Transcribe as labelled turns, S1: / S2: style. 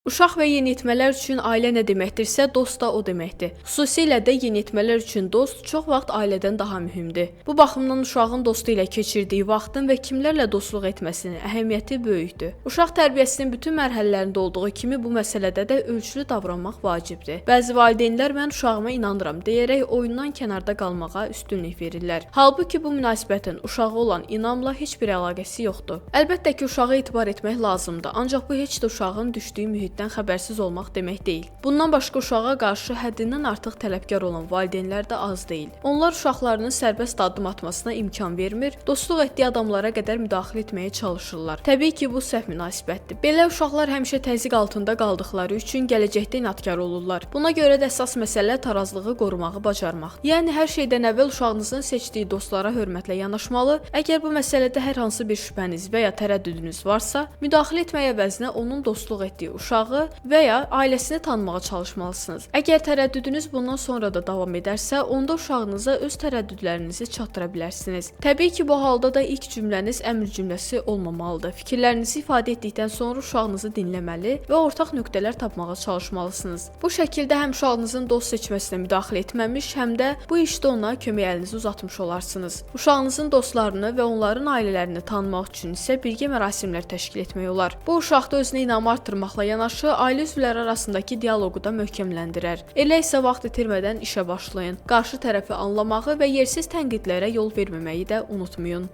S1: Uşaq və yeniyetmələr üçün ailə nə deməkdirsə, dost da o deməkdir. Xüsusilə də yeniyetmələr üçün dost çox vaxt ailədən daha mühümdür. Bu baxımdan uşağın dostu ilə keçirdiyi vaxtın və kimlərlə dostluq etməsinin əhəmiyyəti böyükdür. Uşaq tərbiyəsinin bütün mərhələlərində olduğu kimi bu məsələdə də ölçülü davranmaq vacibdir. Bəzi valideynlər mən uşağıma inanıram deyərək oyundan kənarda qalmağa üstünlük verirlər. Halbuki bu münasibətin uşağa olan inamla heç bir əlaqəsi yoxdur. Əlbəttə ki, uşağa etibar etmək lazımdır, ancaq bu heç də uşağın düşdüyü mühitdən xəbərsiz olmaq demək deyil. Bundan başqa uşağa qarşı həddindən artıq tələbkar olan valideynlər də az deyil. Onlar uşaqlarının sərbəst addım atmasına imkan vermir, dostluq etdiyi adamlara qədər müdaxilə etməyə çalışırlar. Təbii ki, bu səhv münasibətdir. Belə uşaqlar həmişə təzyiq altında qaldıqları üçün gələcəkdə inadkar olurlar. Buna görə də əsas məsələ tarazlığı qorumağı bacarmaq. Yəni hər şeydən əvvəl uşağınızın seçdiyi dostlara hörmətlə yanaşmalı. Əgər bu məsələdə hər hansı bir şübhəniz və ya tərəddüdünüz varsa, müdaxilə etmək əvəzinə onun dostluq etdiyi uşağı və ya ailəsini tanımağa çalışmalısınız. Əgər tərəddüdünüz bundan sonra da davam edərsə, onda uşağınıza öz tərəddüdlərinizi çatdıra bilərsiniz. Təbii ki, bu halda da ilk cümləniz əmr cümləsi olmamalıdır. Fikirlərinizi ifadə etdikdən sonra uşağınızı dinləməli və ortaq nöqtələr tapmağa çalışmalısınız. Bu şəkildə həm uşağınızın dost seçməsinə müdaxilə etməmiş, həm də bu işdə ona kömək əlinizi uzatmış olarsınız. Uşağınızın dostlarını və onların ailələrini tanımaq üçün isə birgə mərasimlər təşkil etmək olar. Bu uşaqda özünə inamı artırmaqla yanaşı ailə üzvləri arasındakı dialoqu da möhkəmləndirər. Elə isə vaxt itirmədən işə başlayın. Qarşı tərəfi anlamağı və yersiz tənqidlərə yol verməməyi də unutmayın.